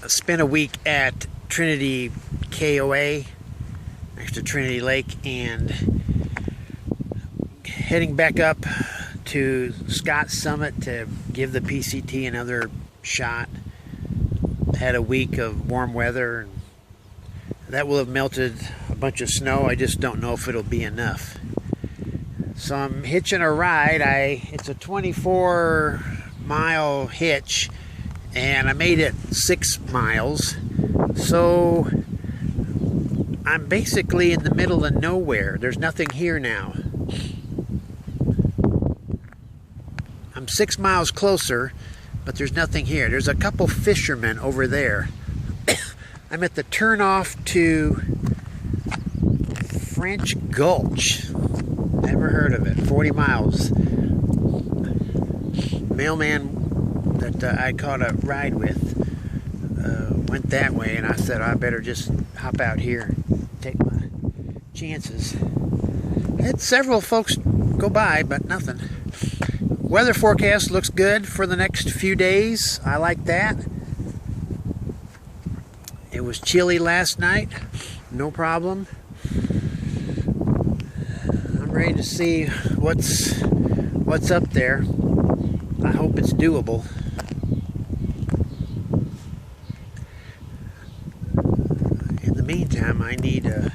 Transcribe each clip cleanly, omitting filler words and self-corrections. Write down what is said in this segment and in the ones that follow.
spent a week at Trinity KOA next to Trinity Lake, and heading back up to Scott Summit to give the PCT another shot. Had a week of warm weather, and that will have melted a bunch of snow. I just don't know if it'll be enough. So I'm hitching a ride. It's a 24-mile hitch, and I made it 6 miles. So I'm basically in the middle of nowhere. There's nothing here now. I'm 6 miles closer, but there's nothing here. There's a couple fishermen over there. I'm at the turnoff to French Gulch. Never heard of it. 40 miles. Mailman that I caught a ride with went that way, and I said I better just hop out here and take my chances. I had several folks go by, but nothing. Weather forecast looks good for the next few days. I like that. It was chilly last night. No problem. I'm ready to see what's up there. I hope it's doable. In the meantime, I need a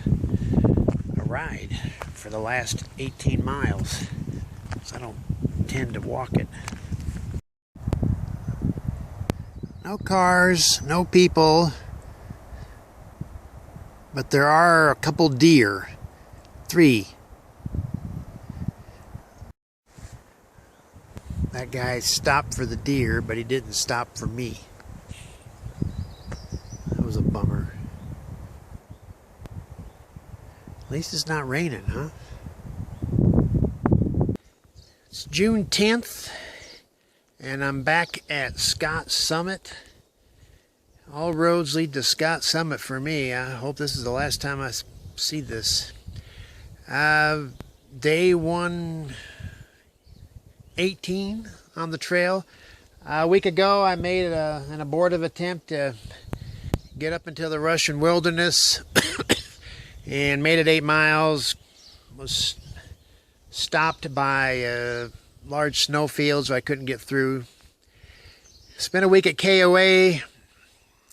ride for the last 18 miles. So I don't tend to walk it. No cars, no people, but there are a couple deer. 3. That guy stopped for the deer, but he didn't stop for me. That was a bummer. At least it's not raining, huh? It's June 10th, and I'm back at Scott Summit. All roads lead to Scott Summit for me. I hope this is the last time I see this. Day 118 on the trail. A week ago, I made an abortive attempt to get up into the Russian wilderness and made it 8 miles. Was stopped by large snowfields, so I couldn't get through. Spent a week at KOA.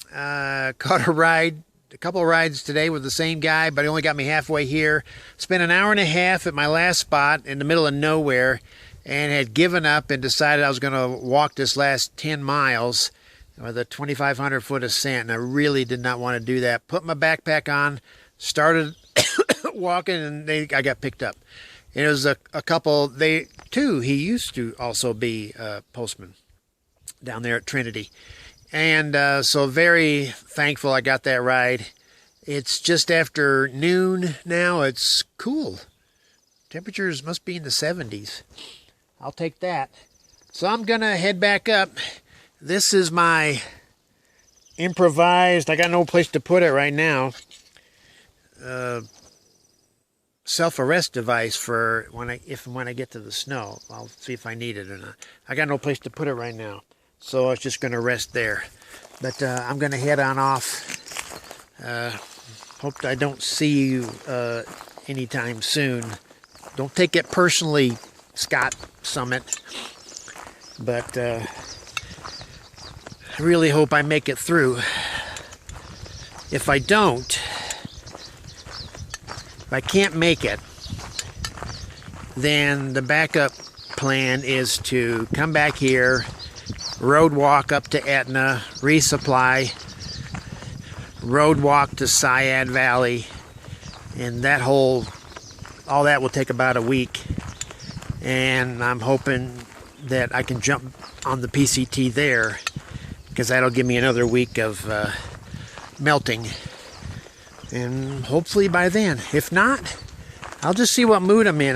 Caught a couple of rides today with the same guy, but he only got me halfway here. Spent an hour and a half at my last spot in the middle of nowhere, and had given up and decided I was going to walk this last 10 miles with a 2,500 foot ascent, and I really did not want to do that. Put my backpack on, started walking, and I got picked up. And it was a couple, he used to also be a postman down there at Trinity. And so very thankful I got that ride. It's just after noon now. It's cool. Temperatures must be in the 70s. I'll take that. So I'm going to head back up. This is my improvised, I got no place to put it right now, self-arrest device for when I get to the snow. I'll see if I need it or not. I got no place to put it right now, so I was just going to rest there. But I'm going to head on off. Hope I don't see you anytime soon. Don't take it personally, Scott Summit. But I really hope I make it through. If I don't, if I can't make it, then the backup plan is to come back here, road walk up to Etna, resupply, road walk to Syad Valley, and all that will take about a week. And I'm hoping that I can jump on the PCT there, because that'll give me another week of melting. And hopefully by then. If not, I'll just see what mood I'm in.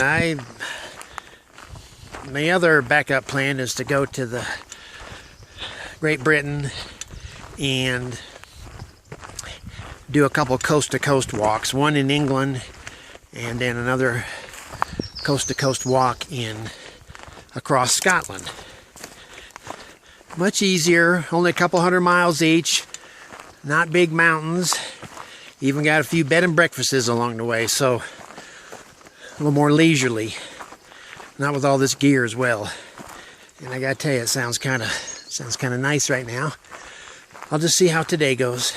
My other backup plan is to go to the Great Britain and do a couple coast-to-coast walks. One in England, and then another coast-to-coast walk across Scotland. Much easier, only a couple 100 miles each. Not big mountains. Even got a few bed and breakfasts along the way, so a little more leisurely. Not with all this gear as well. And I gotta tell you, it sounds kind of nice right now. I'll just see how today goes.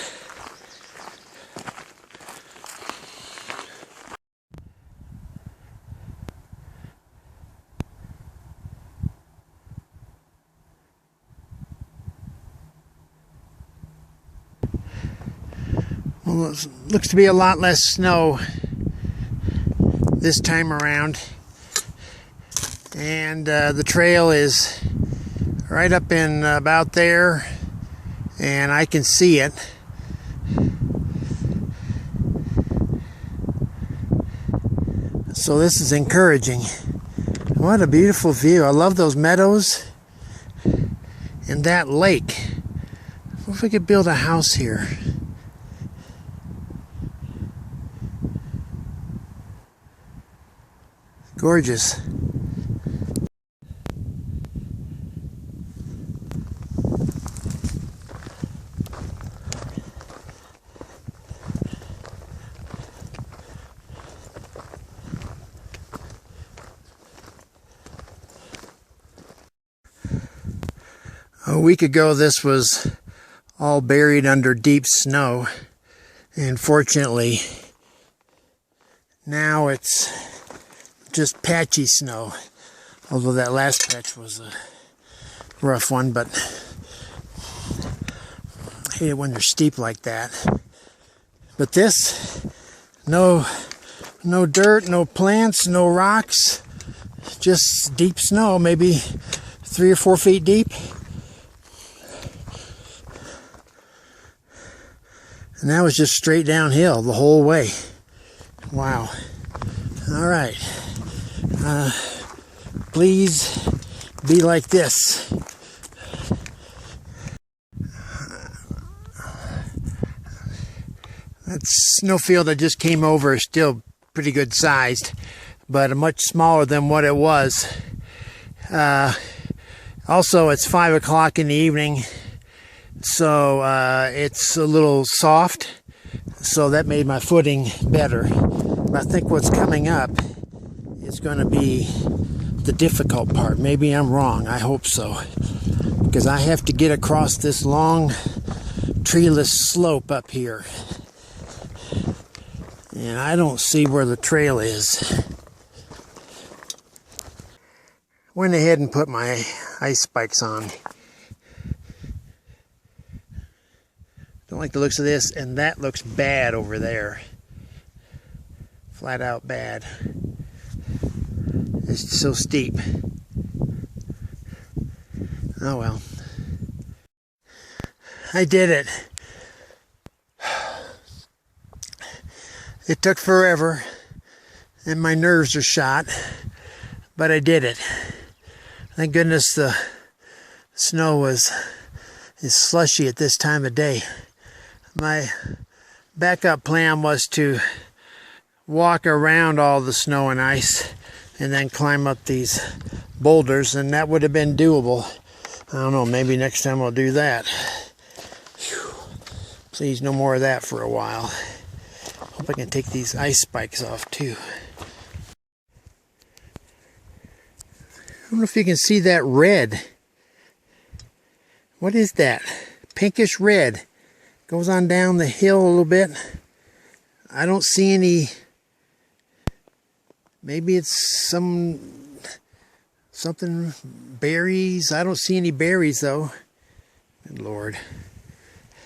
Well, it looks to be a lot less snow this time around, and the trail is right up in about there, and I can see it. So this is encouraging. What a beautiful view. I love those meadows and that lake. What if we could build a house here? Gorgeous. A week ago, this was all buried under deep snow, and fortunately, now it's just patchy snow. Although that last patch was a rough one, but I hate it when they're steep like that. But this, no dirt, no plants, no rocks, just deep snow, maybe 3 or 4 feet deep. And that was just straight downhill the whole way. Wow. All right. Please be like this. That snowfield I just came over is still pretty good sized, but much smaller than what it was. Also, it's 5 o'clock in the evening, so it's a little soft, so that made my footing better. But I think what's coming up is going to be the difficult part. Maybe I'm wrong. I hope so, because I have to get across this long treeless slope up here, and I don't see where the trail is. Went ahead and put my ice spikes on. Don't like the looks of this, and that looks bad over there. Flat out bad. It's so steep. Oh well. I did it. It took forever, and my nerves are shot, but I did it. Thank goodness the snow is slushy at this time of day. My backup plan was to walk around all the snow and ice and then climb up these boulders, and that would have been doable. I don't know, maybe next time I'll do that. Whew. Please, no more of that for a while. Hope I can take these ice spikes off too. I don't know if you can see that red. What is that? Pinkish red. Goes on down the hill a little bit. I don't see any. Maybe it's something berries. I don't see any berries though. Good Lord.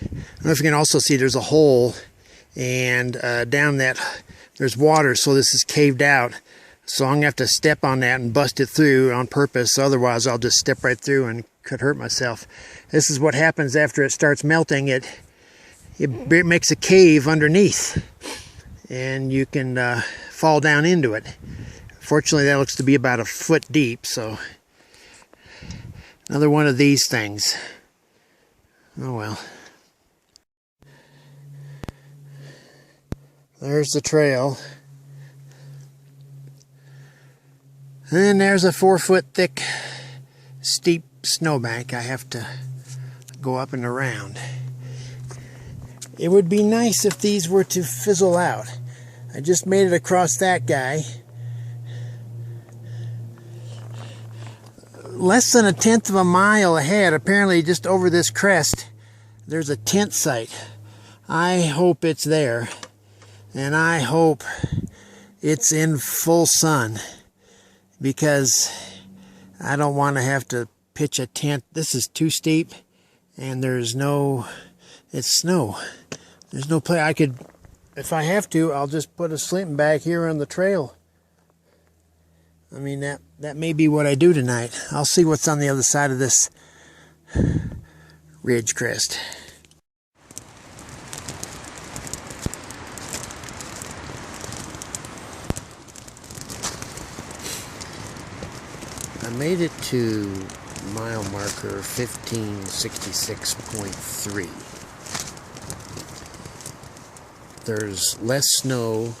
I don't know if you can also see there's a hole, and down that there's water, so this is caved out. So I'm going to have to step on that and bust it through on purpose. Otherwise, I'll just step right through and could hurt myself. This is what happens after it starts melting. It makes a cave underneath, and you can fall down into it. Fortunately, that looks to be about 1 foot deep. So another one of these things. Oh well. There's the trail. And there's a 4 foot thick, steep snowbank I have to go up and around. It would be nice if these were to fizzle out. I just made it across that guy. Less than 1/10 of a mile ahead, apparently just over this crest, there's a tent site. I hope it's there. And I hope it's in full sun, because I don't want to have to pitch a tent. This is too steep, and it's snow. There's no place I could, if I have to, I'll just put a sleeping bag here on the trail. I mean, that may be what I do tonight. I'll see what's on the other side of this ridge crest. I made it to mile marker 1566.3. There's less snow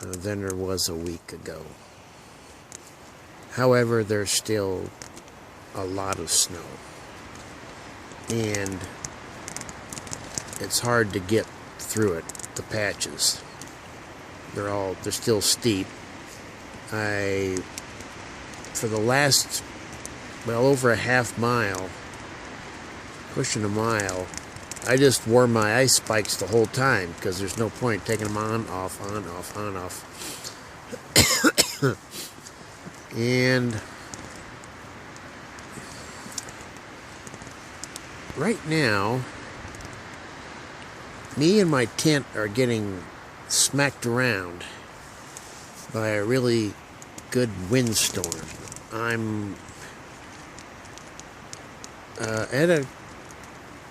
than there was a week ago. However, there's still a lot of snow, and it's hard to get through it, the patches. They're still steep. For the last, over a half mile, pushing a mile, I just wore my ice spikes the whole time, because there's no point taking them on, off, on, off, on, off. And right now, me and my tent are getting smacked around by a really good windstorm. I'm at a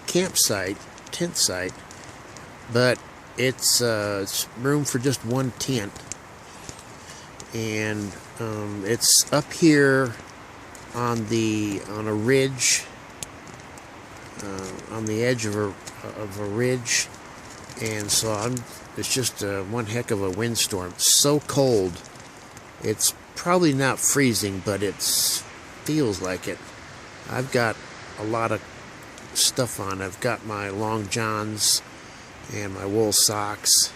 campsite, tent site, but it's room for just one tent, and it's up here on a ridge, on the edge of a ridge, and so it's just one heck of a windstorm. It's so cold. It's probably not freezing, but it feels like it. I've got a lot of stuff on. I've got my long johns and my wool socks.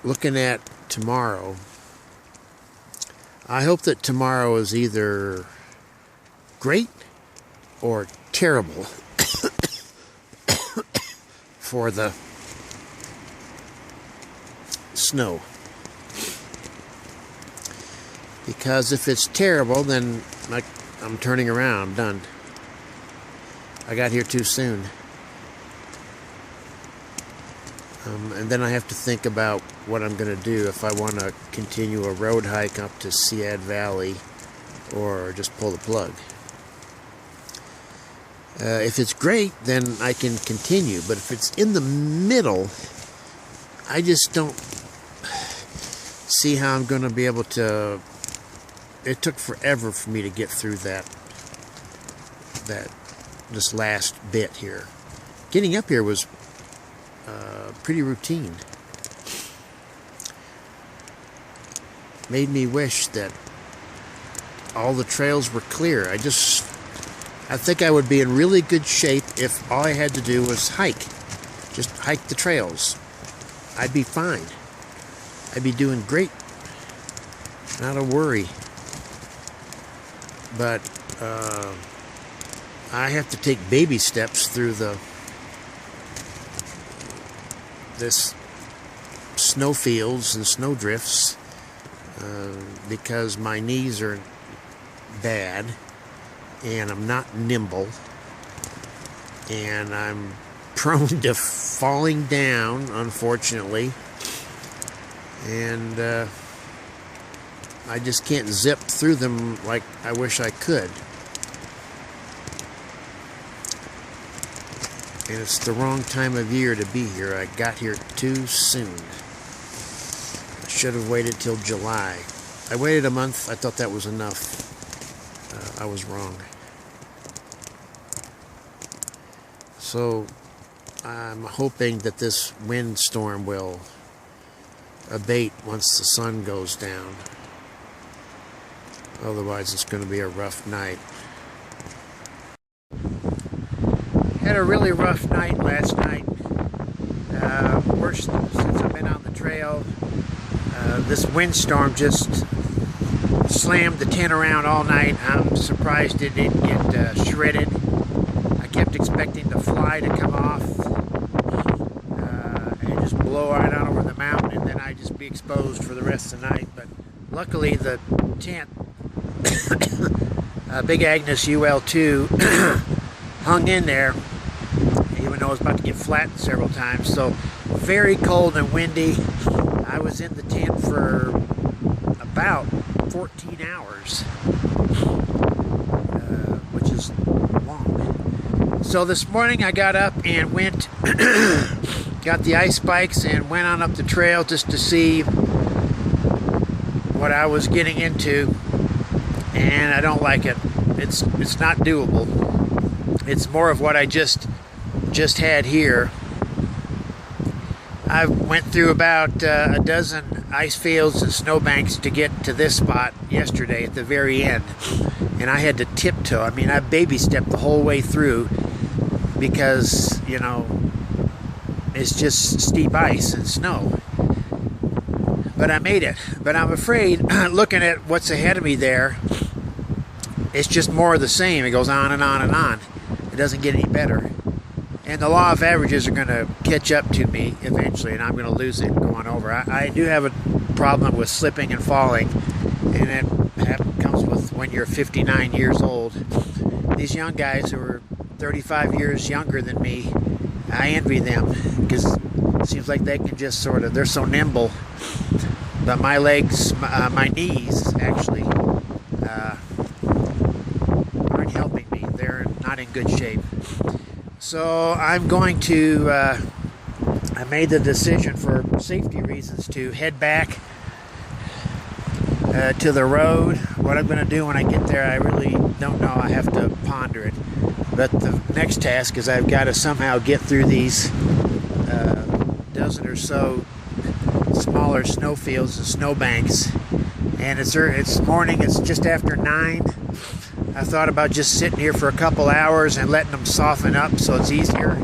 Looking at tomorrow, I hope that tomorrow is either great or terrible for the snow. Because if it's terrible, then I'm turning around, I'm done. I got here too soon. And then I have to think about what I'm going to do, if I want to continue a road hike up to Sead Valley or just pull the plug. If it's great, then I can continue. But if it's in the middle, I just don't see how I'm going to be able to. It took forever for me to get through this last bit here. Getting up here was pretty routine. Made me wish that all the trails were clear. I think I would be in really good shape if all I had to do was hike. Just hike the trails. I'd be fine. I'd be doing great. Not a worry. But I have to take baby steps through this snowfields and snowdrifts because my knees are bad and I'm not nimble and I'm prone to falling down, unfortunately, and I just can't zip through them like I wish I could. And it's the wrong time of year to be here. I got here too soon. I should have waited till July. I waited a month. I thought that was enough. I was wrong. So I'm hoping that this windstorm will abate once the sun goes down. Otherwise it's going to be a rough night. Had a really rough night last night. Worst since I've been on the trail. This windstorm just slammed the tent around all night. I'm surprised it didn't get shredded. I kept expecting the fly to come off and just blow right on over the mountain, and then I'd just be exposed for the rest of the night. But luckily the tent, Big Agnes UL2, hung in there, even though it was about to get flattened several times. So very cold and windy. I was in the tent for about 14 hours, which is long. So this morning I got up and went, got the ice spikes and went on up the trail just to see what I was getting into, and I don't like it. It's not doable. It's more of what I just had here. I went through about a dozen ice fields and snowbanks to get to this spot yesterday at the very end, and I had to tiptoe. I mean, I baby stepped the whole way through because, you know, it's just steep ice and snow. But I made it. But I'm afraid, looking at what's ahead of me there, it's just more of the same. It goes on and on and on. It doesn't get any better. And the law of averages are going to catch up to me eventually, and I'm going to lose it going over. I do have a problem with slipping and falling, and it comes with when you're 59 years old. These young guys who are 35 years younger than me, I envy them, because it seems like they can just sort of, they're so nimble. But my legs, my knees actually, aren't helping me. They're not in good shape. So I'm going to, I made the decision for safety reasons to head back to the road. What I'm going to do when I get there, I really don't know. I have to ponder it. But the next task is I've got to somehow get through these dozen or so smaller snowfields and snowbanks. And it's morning, it's just after 9. I thought about just sitting here for a couple hours and letting them soften up so it's easier.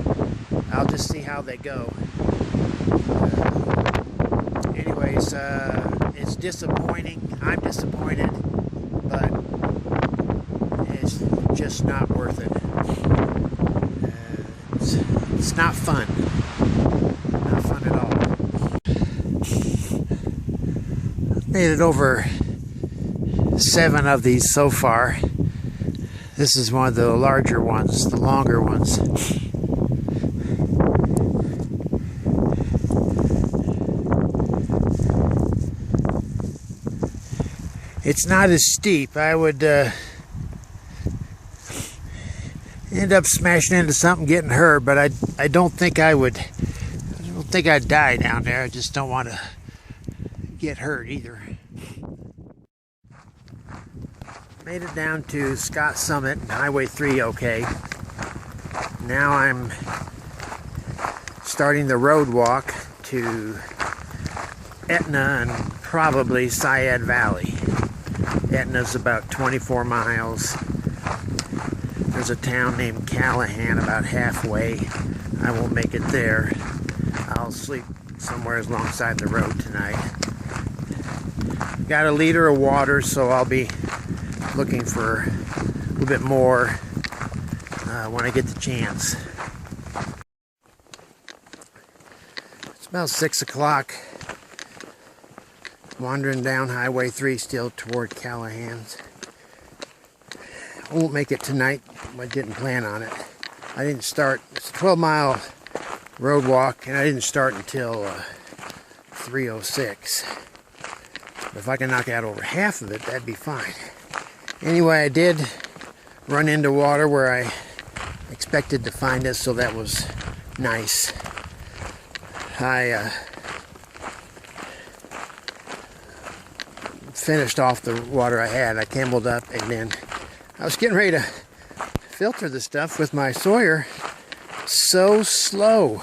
I'll just see how they go. Anyways, it's disappointing. I'm disappointed, but it's just not worth it. It's not fun. Not fun at all. Made it over 7 of these so far. This is one of the larger ones, the longer ones. It's not as steep. I would end up smashing into something, getting hurt, but I don't think I would. I don't think I'd die down there. I just don't want to get hurt either. Made it down to Scott Summit, Highway 3 okay. Now I'm starting the road walk to Etna and probably Syed Valley. Etna's about 24 miles. There's a town named Callahan about halfway. I won't make it there. I'll sleep somewhere alongside the road tonight. Got a liter of water, so I'll be looking for a little bit more when I get the chance. It's about 6 o'clock. Wandering down Highway 3 still toward Callahan's. I won't make it tonight. I didn't plan on it. I didn't start. It's a 12-mile road walk, and I didn't start until 3:06. If I can knock out over half of it, that'd be fine. Anyway, I did run into water where I expected to find it, so that was nice. I finished off the water I had. I cameled up, and then I was getting ready to filter the stuff with my Sawyer. So slow.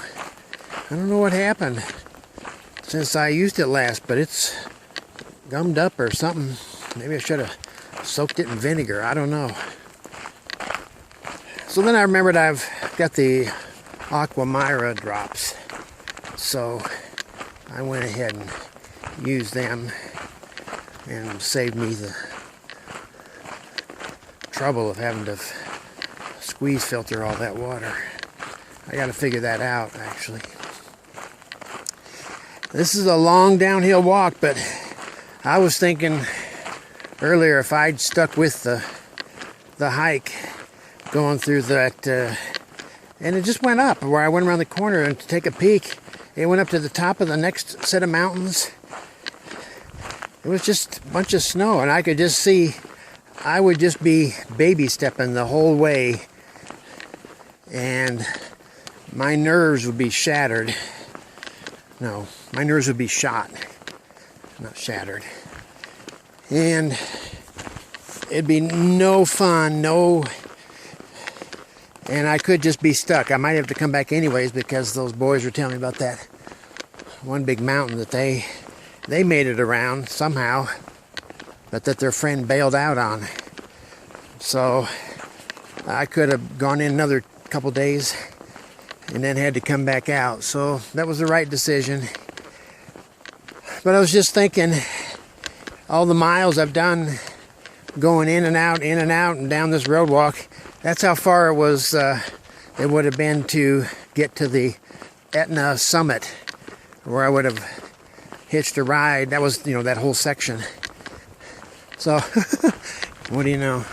I don't know what happened since I used it last, but it's gummed up or something. Maybe I should have soaked it in vinegar. I don't know. So then I remembered I've got the Aqua Myra drops. So I went ahead and used them and saved me the trouble of having to squeeze filter all that water. I got to figure that out, actually. This is a long downhill walk, but I was thinking earlier if I'd stuck with the hike going through that, and it just went up where I went around the corner and to take a peek. It went up to the top of the next set of mountains. It was just a bunch of snow, and I could just see I would just be baby stepping the whole way, and my nerves would be shattered. No, my nerves would be shot, not shattered. And it'd be no fun, and I could just be stuck. I might have to come back anyways because those boys were telling me about that one big mountain that they made it around somehow, but that their friend bailed out on. So I could have gone in another couple days and then had to come back out. So that was the right decision. But I was just thinking, all the miles I've done going in and out, and down this road walk, that's how far it was, it would have been to get to the Etna summit, where I would have hitched a ride. That was, that whole section. So, what do you know?